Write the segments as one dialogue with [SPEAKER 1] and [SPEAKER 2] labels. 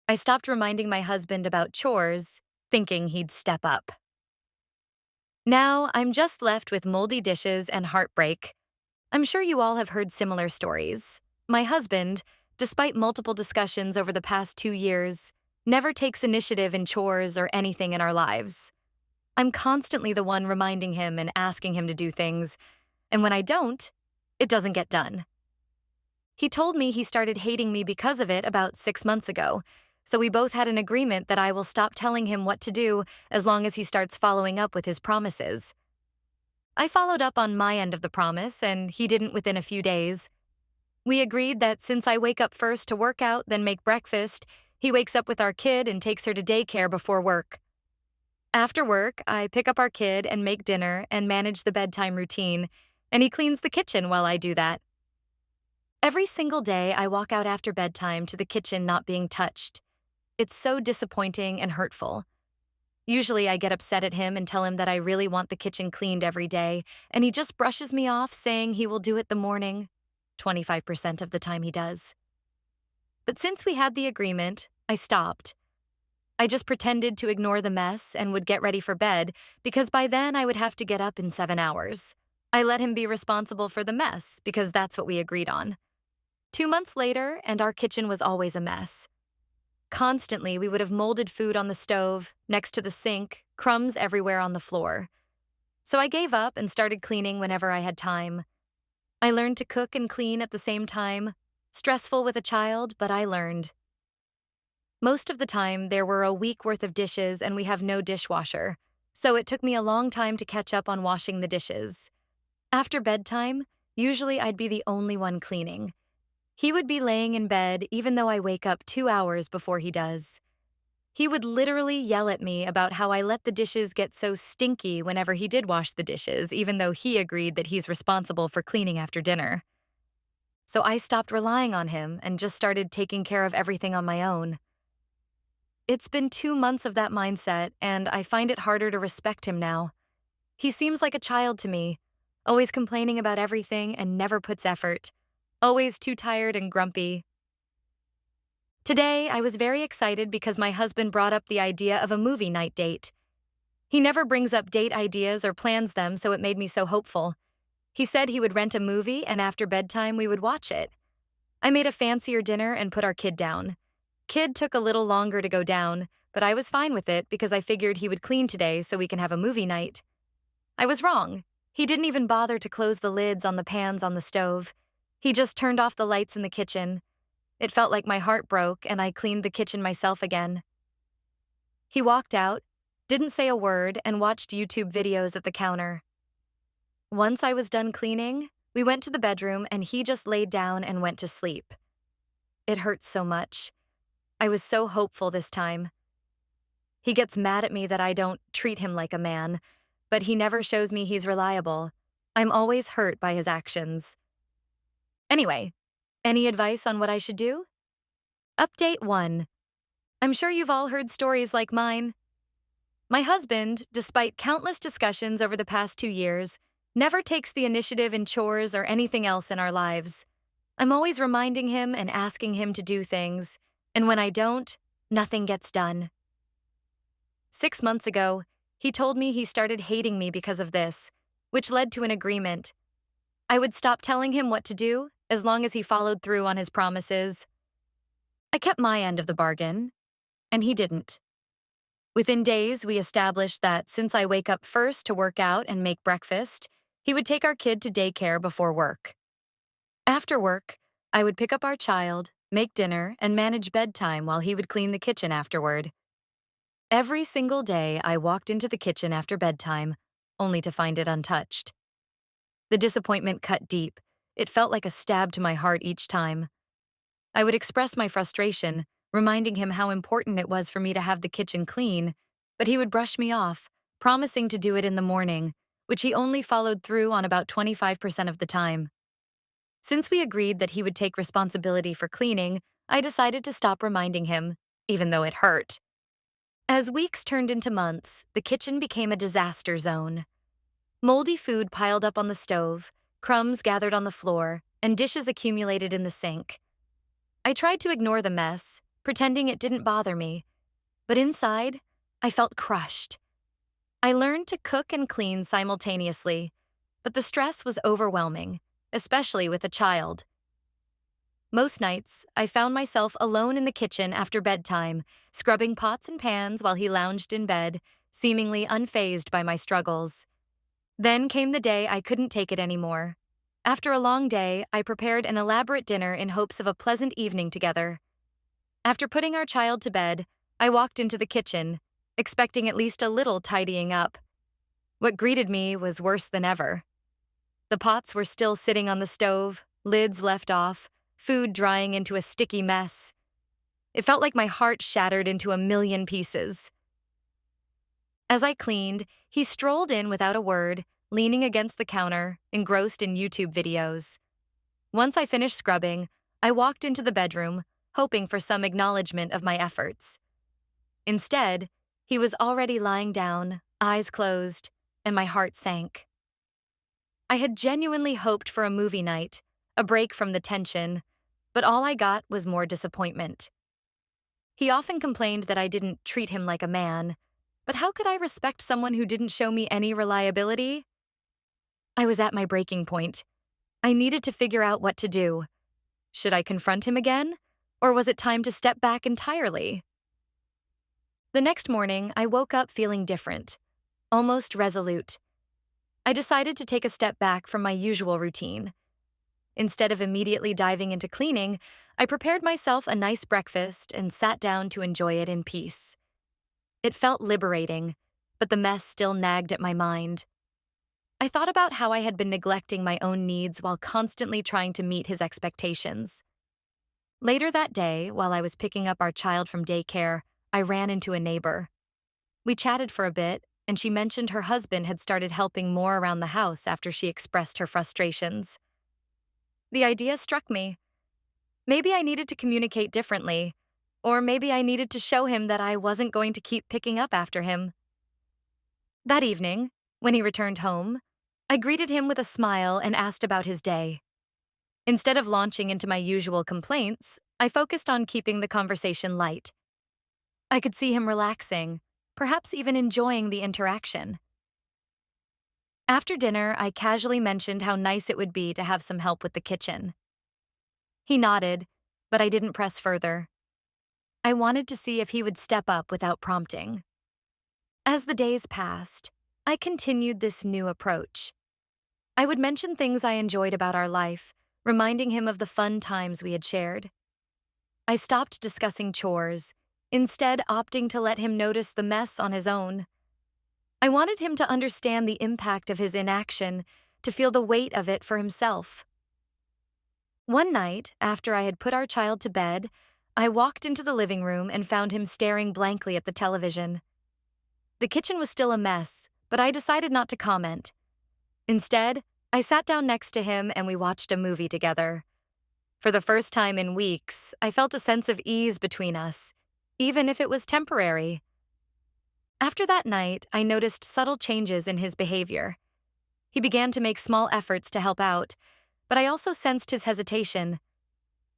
[SPEAKER 1] I stopped reminding my husband about chores, thinking he'd step up. Now I'm just left with moldy dishes and heartbreak. I'm sure you all have heard similar stories. My husband, despite multiple discussions over the past 2 years, never takes initiative in chores or anything in our lives. I'm constantly the one reminding him and asking him to do things, and when I don't, it doesn't get done. He told me he started hating me because of it about 6 months ago, so we both had an agreement that I will stop telling him what to do as long as he starts following up with his promises. I followed up on my end of the promise, and he didn't within a few days. We agreed that since I wake up first to work out, then make breakfast, he wakes up with our kid and takes her to daycare before work. After work, I pick up our kid and make dinner and manage the bedtime routine, and he cleans the kitchen while I do that. Every single day, I walk out after bedtime to the kitchen not being touched. It's so disappointing and hurtful. Usually, I get upset at him and tell him that I really want the kitchen cleaned every day, and he just brushes me off, saying he will do it the morning. 25% of the time he does. But since we had the agreement, I stopped. I just pretended to ignore the mess and would get ready for bed because by then I would have to get up in 7 hours. I let him be responsible for the mess because that's what we agreed on. 2 months later, and our kitchen was always a mess. Constantly, we would have molded food on the stove, next to the sink, crumbs everywhere on the floor. So I gave up and started cleaning whenever I had time. I learned to cook and clean at the same time. Stressful with a child, but I learned. Most of the time, there were a week worth of dishes and we have no dishwasher, so it took me a long time to catch up on washing the dishes. After bedtime, usually I'd be the only one cleaning. He would be laying in bed even though I wake up 2 hours before he does. He would literally yell at me about how I let the dishes get so stinky whenever he did wash the dishes, even though he agreed that he's responsible for cleaning after dinner. So I stopped relying on him and just started taking care of everything on my own. It's been 2 months of that mindset, and I find it harder to respect him now. He seems like a child to me, always complaining about everything and never puts effort, always too tired and grumpy. Today, I was very excited because my husband brought up the idea of a movie night date. He never brings up date ideas or plans them, so it made me so hopeful. He said he would rent a movie and after bedtime we would watch it. I made a fancier dinner and put our kid down. Kid took a little longer to go down, but I was fine with it because I figured he would clean today so we can have a movie night. I was wrong. He didn't even bother to close the lids on the pans on the stove. He just turned off the lights in the kitchen. It felt like my heart broke and I cleaned the kitchen myself again. He walked out, didn't say a word, and watched YouTube videos at the counter. Once I was done cleaning, we went to the bedroom and he just laid down and went to sleep. It hurts so much. I was so hopeful this time. He gets mad at me that I don't treat him like a man, but he never shows me he's reliable. I'm always hurt by his actions. Anyway, any advice on what I should do? Update 1. I'm sure you've all heard stories like mine. My husband, despite countless discussions over the past 2 years, never takes the initiative in chores or anything else in our lives. I'm always reminding him and asking him to do things, and when I don't, nothing gets done. 6 months ago, he told me he started hating me because of this, which led to an agreement. I would stop telling him what to do as long as he followed through on his promises. I kept my end of the bargain, and he didn't. Within days, we established that since I wake up first to work out and make breakfast, he would take our kid to daycare before work. After work, I would pick up our child, make dinner, and manage bedtime while he would clean the kitchen afterward. Every single day, I walked into the kitchen after bedtime, only to find it untouched. The disappointment cut deep. It felt like a stab to my heart each time. I would express my frustration, reminding him how important it was for me to have the kitchen clean, but he would brush me off, promising to do it in the morning, which he only followed through on about 25% of the time. Since we agreed that he would take responsibility for cleaning, I decided to stop reminding him, even though it hurt. As weeks turned into months, the kitchen became a disaster zone. Moldy food piled up on the stove, crumbs gathered on the floor, and dishes accumulated in the sink. I tried to ignore the mess, pretending it didn't bother me, but inside, I felt crushed. I learned to cook and clean simultaneously, but the stress was overwhelming, especially with a child. Most nights, I found myself alone in the kitchen after bedtime, scrubbing pots and pans while he lounged in bed, seemingly unfazed by my struggles. Then came the day I couldn't take it anymore. After a long day, I prepared an elaborate dinner in hopes of a pleasant evening together. After putting our child to bed, I walked into the kitchen, expecting at least a little tidying up. What greeted me was worse than ever. The pots were still sitting on the stove, lids left off, food drying into a sticky mess. It felt like my heart shattered into a million pieces. As I cleaned, he strolled in without a word, leaning against the counter, engrossed in YouTube videos. Once I finished scrubbing, I walked into the bedroom, hoping for some acknowledgement of my efforts. Instead, he was already lying down, eyes closed, and my heart sank. I had genuinely hoped for a movie night, a break from the tension, but all I got was more disappointment. He often complained that I didn't treat him like a man, but how could I respect someone who didn't show me any reliability? I was at my breaking point. I needed to figure out what to do. Should I confront him again, or was it time to step back entirely? The next morning, I woke up feeling different, almost resolute. I decided to take a step back from my usual routine. Instead of immediately diving into cleaning, I prepared myself a nice breakfast and sat down to enjoy it in peace. It felt liberating, but the mess still nagged at my mind. I thought about how I had been neglecting my own needs while constantly trying to meet his expectations. Later that day, while I was picking up our child from daycare, I ran into a neighbor. We chatted for a bit, and she mentioned her husband had started helping more around the house after she expressed her frustrations. The idea struck me. Maybe I needed to communicate differently, or maybe I needed to show him that I wasn't going to keep picking up after him. That evening, when he returned home, I greeted him with a smile and asked about his day. Instead of launching into my usual complaints, I focused on keeping the conversation light. I could see him relaxing, perhaps even enjoying the interaction. After dinner, I casually mentioned how nice it would be to have some help with the kitchen. He nodded, but I didn't press further. I wanted to see if he would step up without prompting. As the days passed, I continued this new approach. I would mention things I enjoyed about our life, reminding him of the fun times we had shared. I stopped discussing chores, instead opting to let him notice the mess on his own. I wanted him to understand the impact of his inaction, to feel the weight of it for himself. One night, after I had put our child to bed, I walked into the living room and found him staring blankly at the television. The kitchen was still a mess, but I decided not to comment. Instead, I sat down next to him and we watched a movie together. For the first time in weeks, I felt a sense of ease between us, even if it was temporary. After that night, I noticed subtle changes in his behavior. He began to make small efforts to help out, but I also sensed his hesitation.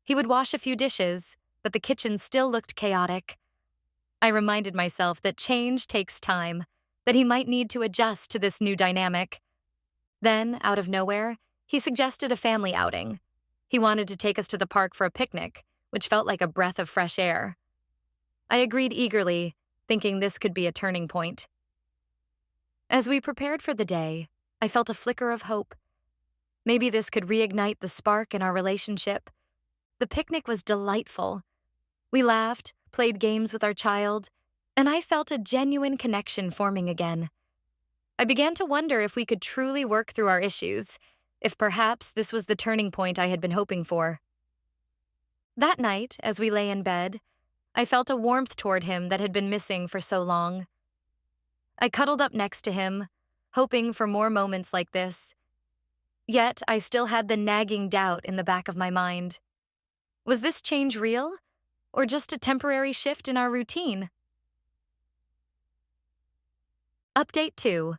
[SPEAKER 1] He would wash a few dishes, but the kitchen still looked chaotic. I reminded myself that change takes time, that he might need to adjust to this new dynamic. Then, out of nowhere, he suggested a family outing. He wanted to take us to the park for a picnic, which felt like a breath of fresh air. I agreed eagerly, thinking this could be a turning point. As we prepared for the day, I felt a flicker of hope. Maybe this could reignite the spark in our relationship. The picnic was delightful. We laughed, played games with our child, and I felt a genuine connection forming again. I began to wonder if we could truly work through our issues, if perhaps this was the turning point I had been hoping for. That night, as we lay in bed, I felt a warmth toward him that had been missing for so long. I cuddled up next to him, hoping for more moments like this. Yet I still had the nagging doubt in the back of my mind. Was this change real, or just a temporary shift in our routine? Update 2.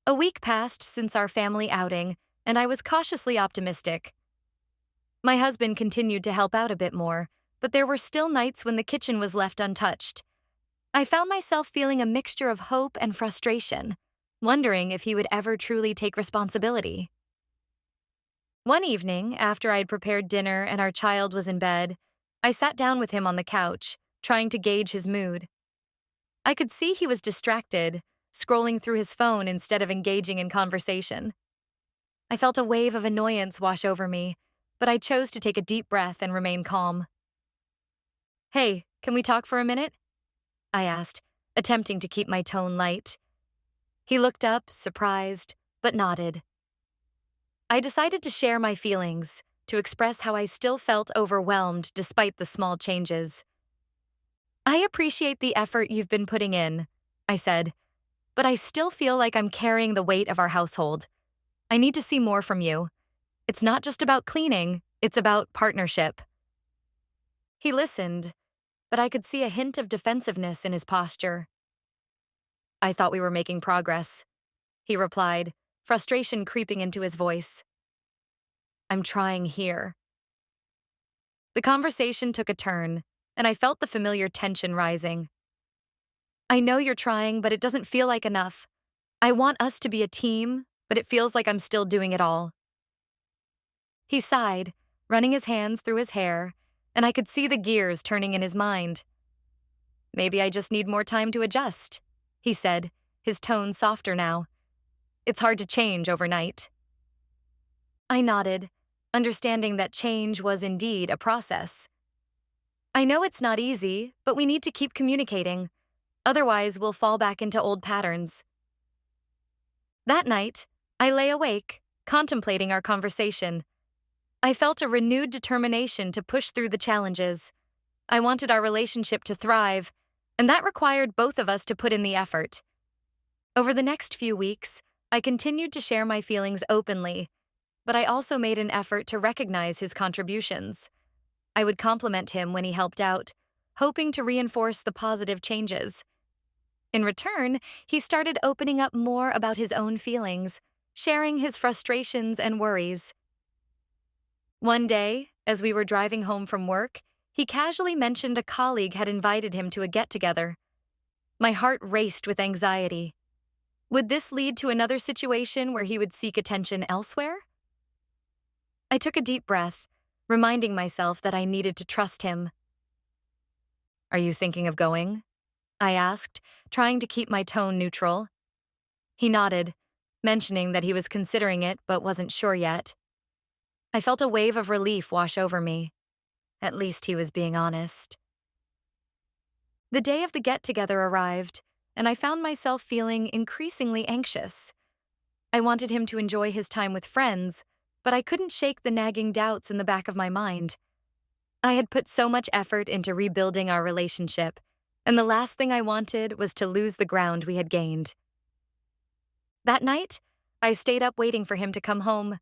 [SPEAKER 1] A week passed since our family outing, and I was cautiously optimistic. My husband continued to help out a bit more, but there were still nights when the kitchen was left untouched. I found myself feeling a mixture of hope and frustration, wondering if he would ever truly take responsibility. One evening, after I'd prepared dinner and our child was in bed, I sat down with him on the couch, trying to gauge his mood. I could see he was distracted, scrolling through his phone instead of engaging in conversation. I felt a wave of annoyance wash over me, but I chose to take a deep breath and remain calm. "Hey, can we talk for a minute?" I asked, attempting to keep my tone light. He looked up, surprised, but nodded. I decided to share my feelings, to express how I still felt overwhelmed despite the small changes. "I appreciate the effort you've been putting in," I said, "but I still feel like I'm carrying the weight of our household. I need to see more from you. It's not just about cleaning, it's about partnership." He listened, but I could see a hint of defensiveness in his posture. "I thought we were making progress," he replied, frustration creeping into his voice. "I'm trying here." The conversation took a turn, and I felt the familiar tension rising. "I know you're trying, but it doesn't feel like enough. I want us to be a team, but it feels like I'm still doing it all." He sighed, running his hands through his hair, and I could see the gears turning in his mind. "Maybe I just need more time to adjust," he said, his tone softer now. "It's hard to change overnight." I nodded, understanding that change was indeed a process. "I know it's not easy, but we need to keep communicating. Otherwise, we'll fall back into old patterns." That night, I lay awake, contemplating our conversation. I felt a renewed determination to push through the challenges. I wanted our relationship to thrive, and that required both of us to put in the effort. Over the next few weeks, I continued to share my feelings openly, but I also made an effort to recognize his contributions. I would compliment him when he helped out, hoping to reinforce the positive changes. In return, he started opening up more about his own feelings, sharing his frustrations and worries. One day, as we were driving home from work, he casually mentioned a colleague had invited him to a get-together. My heart raced with anxiety. Would this lead to another situation where he would seek attention elsewhere? I took a deep breath, reminding myself that I needed to trust him. "Are you thinking of going?" I asked, trying to keep my tone neutral. He nodded, mentioning that he was considering it but wasn't sure yet. I felt a wave of relief wash over me. At least he was being honest. The day of the get-together arrived, and I found myself feeling increasingly anxious. I wanted him to enjoy his time with friends, but I couldn't shake the nagging doubts in the back of my mind. I had put so much effort into rebuilding our relationship, and the last thing I wanted was to lose the ground we had gained. That night, I stayed up waiting for him to come home.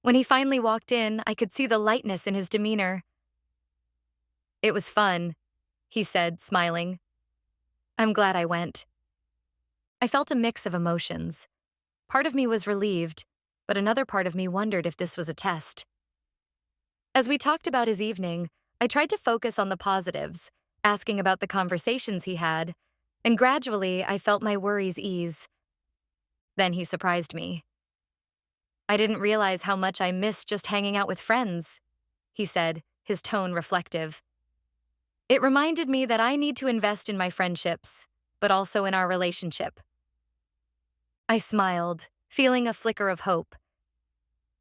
[SPEAKER 1] When he finally walked in, I could see the lightness in his demeanor. "It was fun," he said, smiling. "I'm glad I went." I felt a mix of emotions. Part of me was relieved, but another part of me wondered if this was a test. As we talked about his evening, I tried to focus on the positives, asking about the conversations he had, and gradually I felt my worries ease. Then he surprised me. "I didn't realize how much I missed just hanging out with friends," he said, his tone reflective. "It reminded me that I need to invest in my friendships, but also in our relationship." I smiled, feeling a flicker of hope.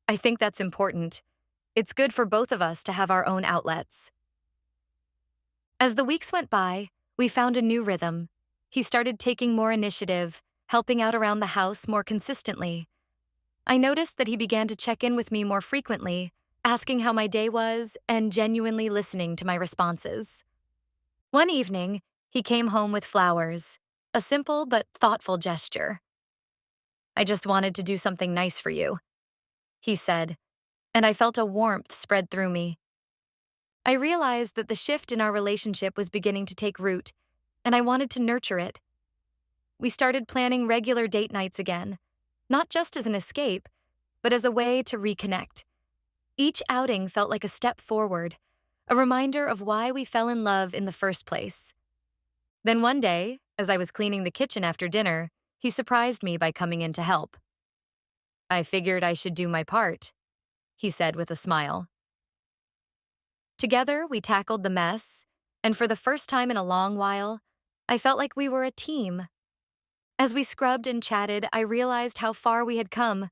[SPEAKER 1] "I think that's important. It's good for both of us to have our own outlets." As the weeks went by, we found a new rhythm. He started taking more initiative, helping out around the house more consistently. I noticed that he began to check in with me more frequently, asking how my day was and genuinely listening to my responses. One evening, he came home with flowers, a simple but thoughtful gesture. "I just wanted to do something nice for you," he said, and I felt a warmth spread through me. I realized that the shift in our relationship was beginning to take root, and I wanted to nurture it. We started planning regular date nights again, not just as an escape, but as a way to reconnect. Each outing felt like a step forward, a reminder of why we fell in love in the first place. Then one day, as I was cleaning the kitchen after dinner, he surprised me by coming in to help. I figured I should do my part, he said with a smile. Together, we tackled the mess, and for the first time in a long while, I felt like we were a team. As we scrubbed and chatted, I realized how far we had come.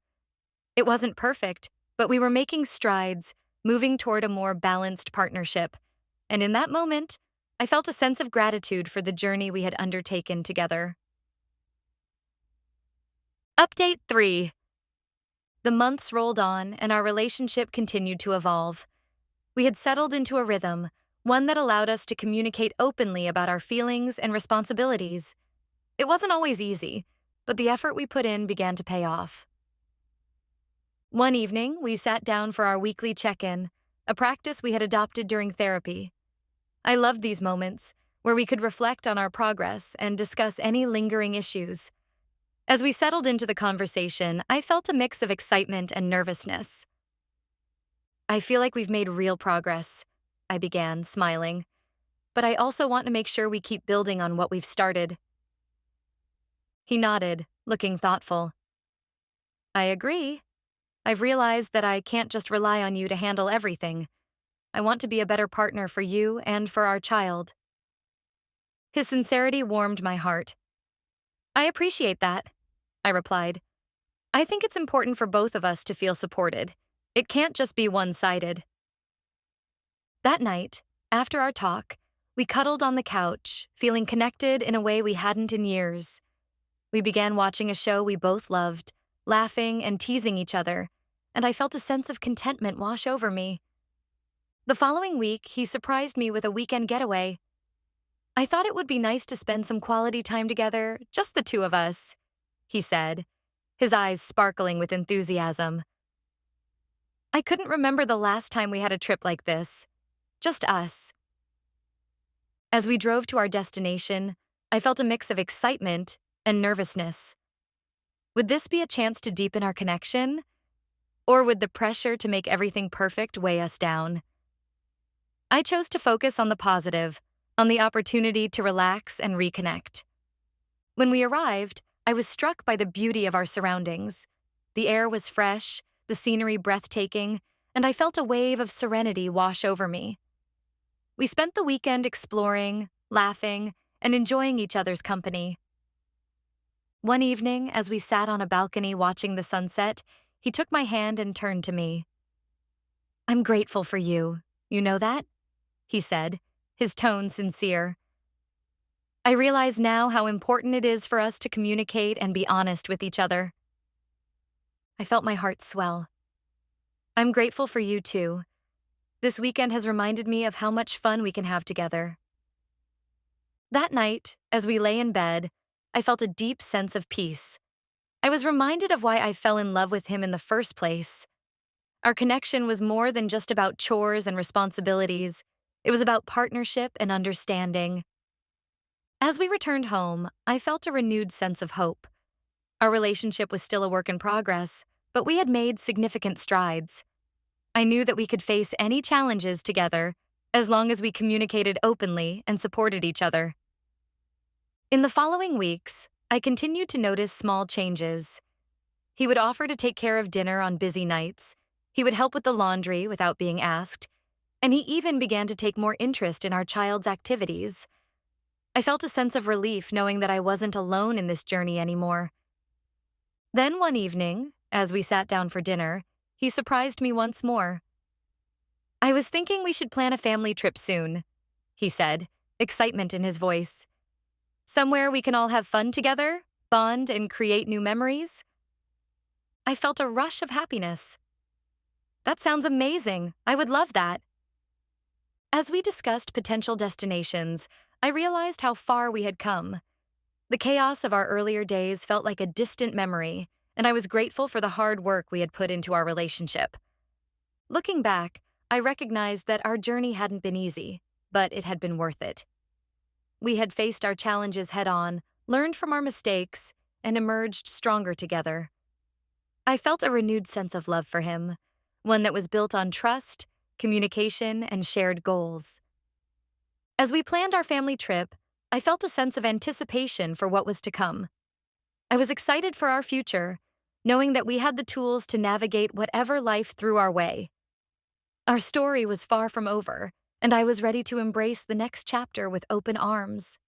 [SPEAKER 1] It wasn't perfect, but we were making strides, moving toward a more balanced partnership. And in that moment, I felt a sense of gratitude for the journey we had undertaken together. Update 3. The months rolled on, and our relationship continued to evolve. We had settled into a rhythm, one that allowed us to communicate openly about our feelings and responsibilities. It wasn't always easy, but the effort we put in began to pay off. One evening, we sat down for our weekly check-in, a practice we had adopted during therapy. I loved these moments, where we could reflect on our progress and discuss any lingering issues. As we settled into the conversation, I felt a mix of excitement and nervousness. I feel like we've made real progress, I began, smiling. But I also want to make sure we keep building on what we've started. He nodded, looking thoughtful. I agree. I've realized that I can't just rely on you to handle everything. I want to be a better partner for you and for our child. His sincerity warmed my heart. I appreciate that, I replied. I think it's important for both of us to feel supported. It can't just be one-sided. That night, after our talk, we cuddled on the couch, feeling connected in a way we hadn't in years. We began watching a show we both loved, laughing and teasing each other, and I felt a sense of contentment wash over me. The following week, he surprised me with a weekend getaway. I thought it would be nice to spend some quality time together, just the two of us, he said, his eyes sparkling with enthusiasm. I couldn't remember the last time we had a trip like this. Just us. As we drove to our destination, I felt a mix of excitement and nervousness. Would this be a chance to deepen our connection? Or would the pressure to make everything perfect weigh us down? I chose to focus on the positive, on the opportunity to relax and reconnect. When we arrived, I was struck by the beauty of our surroundings. The air was fresh, the scenery breathtaking, and I felt a wave of serenity wash over me. We spent the weekend exploring, laughing, and enjoying each other's company. One evening, as we sat on a balcony watching the sunset, he took my hand and turned to me. I'm grateful for you, you know that? He said, his tone sincere. I realize now how important it is for us to communicate and be honest with each other. I felt my heart swell. I'm grateful for you too. This weekend has reminded me of how much fun we can have together. That night, as we lay in bed, I felt a deep sense of peace. I was reminded of why I fell in love with him in the first place. Our connection was more than just about chores and responsibilities. It was about partnership and understanding. As we returned home, I felt a renewed sense of hope. Our relationship was still a work in progress, but we had made significant strides. I knew that we could face any challenges together as long as we communicated openly and supported each other. In the following weeks, I continued to notice small changes. He would offer to take care of dinner on busy nights. He would help with the laundry without being asked, and he even began to take more interest in our child's activities. I felt a sense of relief knowing that I wasn't alone in this journey anymore. Then one evening, as we sat down for dinner, he surprised me once more. I was thinking we should plan a family trip soon, he said, excitement in his voice. Somewhere we can all have fun together, bond, and create new memories. I felt a rush of happiness. That sounds amazing. I would love that. As we discussed potential destinations, I realized how far we had come. The chaos of our earlier days felt like a distant memory, and I was grateful for the hard work we had put into our relationship. Looking back, I recognized that our journey hadn't been easy, but it had been worth it. We had faced our challenges head-on, learned from our mistakes, and emerged stronger together. I felt a renewed sense of love for him, one that was built on trust, communication, and shared goals. As we planned our family trip, I felt a sense of anticipation for what was to come. I was excited for our future, knowing that we had the tools to navigate whatever life threw our way. Our story was far from over, and I was ready to embrace the next chapter with open arms.